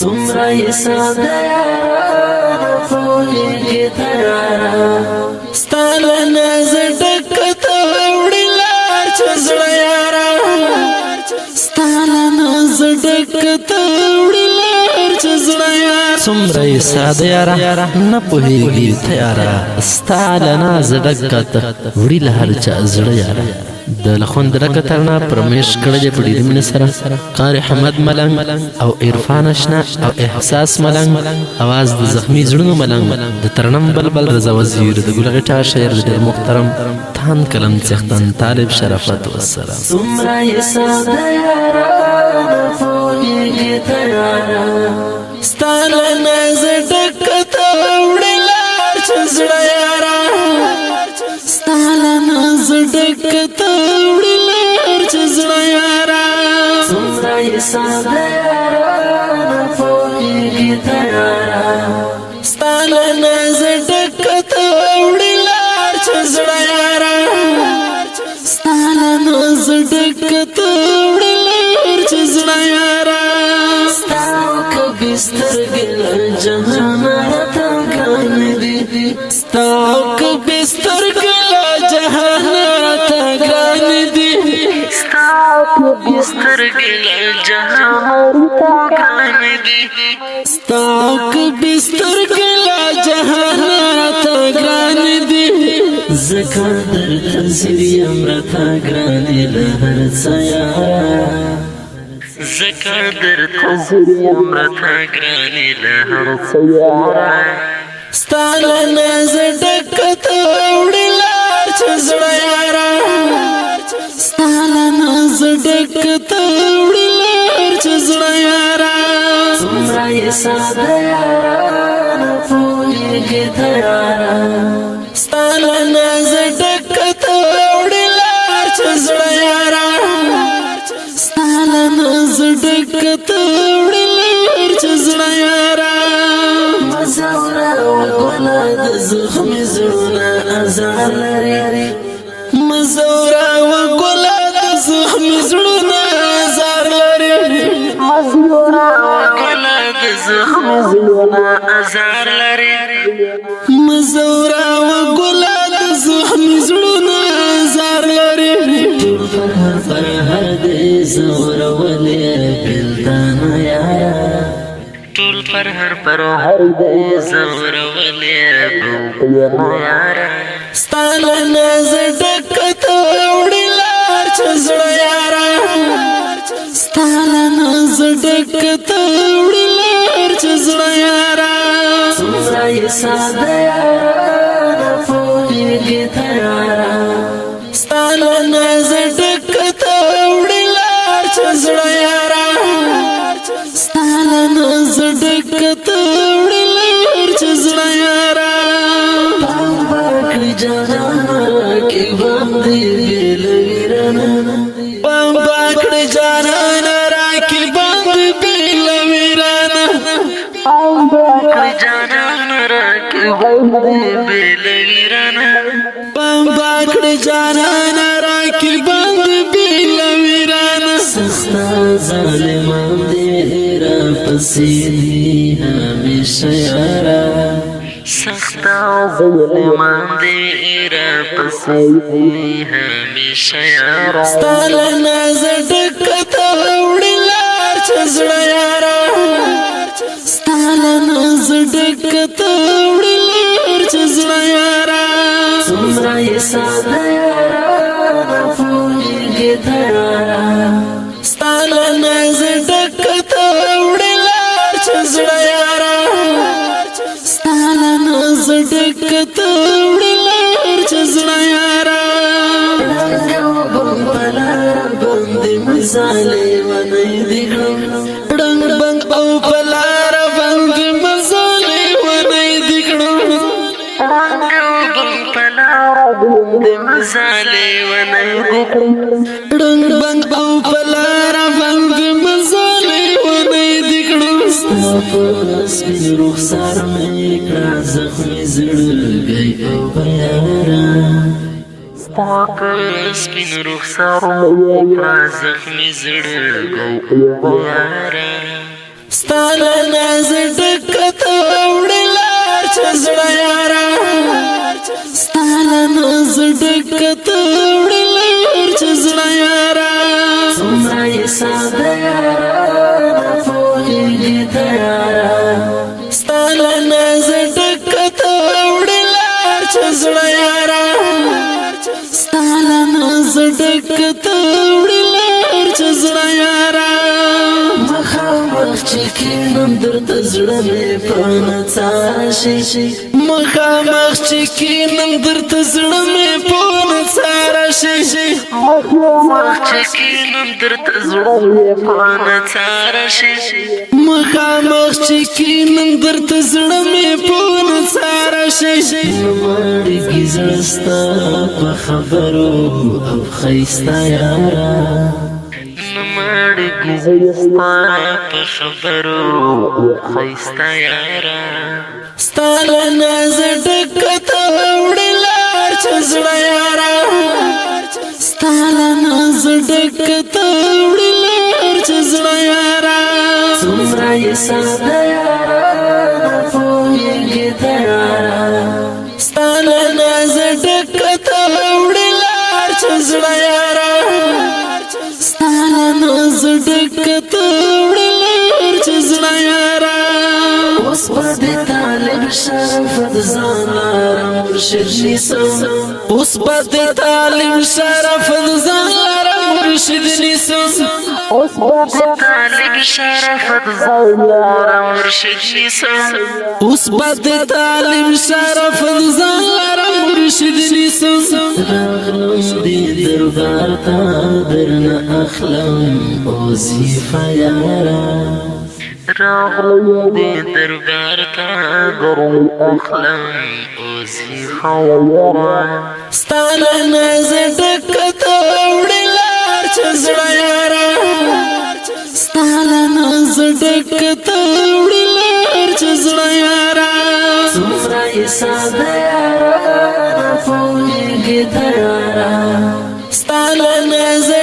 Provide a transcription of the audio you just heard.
سمره یې ساده یاره پوهېږي ته یاره ستا له نازه ډکه ته وړي لار چې زړه یاره ستا له نازه ډکه ته وړي لار چې زړه یاره سمره یې ساده یاره نه پوهېږي ته یاره ستا له نازه ډکه ته وړي له هر چا زړه یاره د لخوند رکه ترنا پرمیش کړی دی په ډېرې مینې سره قاری حمد ملنګ او عرفان اشنا او احساس ملنګ اواز د زخمی زړونو ملنګ د ترنم بلبل رضا وزیر د ګل غټا شاعر ډېر محترم تان قلم څښتن طالب شرافت والسلام سمره یې ساده یاره نه پوهېږي ته یاره ستا له نازه ډکه ته وړي لار چې زړه یاره ستا له نازه ډکه ته وړي لار چې زړه یاره سمره یې ساده یاره نه پوهېږي ته یاره ستا له نازه ډکه ته وړي لار چې زړه یاره ستا له نازه ډکه ته وړي لار چې زړه یاره ستا کبي سترګې له جهانه راته ګرانې دي ستا کبي سترګې له جهانه راته ګرانې دي ستا کبي سترګې له جهانه راته ګرانې دي ستا کبي سترګې له جهانه راته ګرانې دي ځکه درته ځیر یم راته ګرانې له هر څه یاره ذکر در تزریم رتا گرانی لهر سیاره ستا له نازه ډکه ته وړي لار چې زړه یاره ستا له نازه ډکه ته وړي لار چې زړه یاره سمره یې ساده یاره نه پوهېږي ته یاره ستا له نازه ډکه ته وړي لار چې زړه یاره ستا له نازه ډکه ته وړي لار چې زړه یاره مزه وړه ګله د زخمي زړونه ازار لري مزه وړه ګله د زخمي زړونه ازار لري مزه وړه ګله د زخمي زړونه ازار لري مزه وړه ګله د زخمي زړونه ازار لري پر هر دې زورولې بلدانه یاره ټول پر هر دې زورولې بلدانه یاره ستا له نازه ډکه ته وړي لار چې زړه یاره ستا له نازه ډکه ته وړي لار چې زړه یاره سمره یې ساده یاره نه پوهېږي ته یاره ستا له نازه ډکه ته وړي لار چې زړه یاره ستا له نازه ډکه ته وړي لار چې زړه یاره پام به کړي جانانه راکړي باندې بې له ویرانه پام به کړي جانانه راکړي باندې بې له ویرانه پام به کړي جانانه راکړي باندې بې له ویرانه پام به کړي جانانه راکړي باندې بې له ویرانه سخته ظالمان دې راپسې دي همیشه یاره سخته ظالمان دې راپسې دي همیشه یاره ستا له نازه ډکه ته وړي لار چې زړه یاره ستا له نازه ډکه ته وړي لار چې زړه یاره سمره یې ساده یاره نه پوهېږي ته یاره ستا له نازه ډکه ته وړي لار چې زړه یاره ستا له نازه ډکه ته وړي لار چې زړه یاره ړنګ په لاره باندې مزالې ونې دي کړم ړنګ بنګ او په لاره باندې مزالې ونې دي کړم ړنګ په لاره باندې مزالې ونې دي کړم ړنګ بنګ او په لاره باندې مزالې ونې دي کړم ستا په سپین رخسار مې کړه زخمي زړګی او یاره ستا په سپین رخسار مې کړه زخمي زړګی او یاره ستاله ناز ډکته وړي لار چې زړه یاره ستاله ناز ډکته وړي لار چې زړه یاره څومره یې ساده یاره نه پوهېږي ته یاره ستاله ناز ډکته وړي لار چې زړه یاره ستاله ناز ډکته وړي لار چې زړه یاره مخامخ چې کینم درته زړه مې په نڅا شي مخامخ چې کینم درته زړه مې په نڅا شي مخامخ چې کینم درته زړه مې په نڅا شي مخامخ چې کینم درته زړه مې په نڅا شي مړېږي زړه ستا په خبرو او ښایسته یاره مړېږي زړه ستا په خبرو او ښایسته یاره ستا له نازه ډکته وړي لار چې زړه یاره ستا له نازه ډکته وړي لار چې زړه یاره څومره یې ساده یاره نه پوهېږي ته یاره ستا له نازه ډکته وړي لار چې زړه یاره ستا له نازه ډکته وړي لار چې زړه یاره اوس به د طالب شرفت ځان لاره مرشد نیسم اوس به د طالب شرفت ځان لاره مرشد نیسم اوس به د طالب شرفت ځان لاره مرشد نیسم اوس به د طالب شرفت ځان لاره مرشد نیسم راغلم دې دربار ته درنه اخلم وظیفه یاره راغلم دې دربار ته درنه اخلم وظیفه یاره ستا له نازه ډکته وړي لار چې زړه یاره ستا له نازه ډکته وړي لار چې زړه یاره څومره یې ساده یاره نه پوهېږي ته یاره ستا له نازه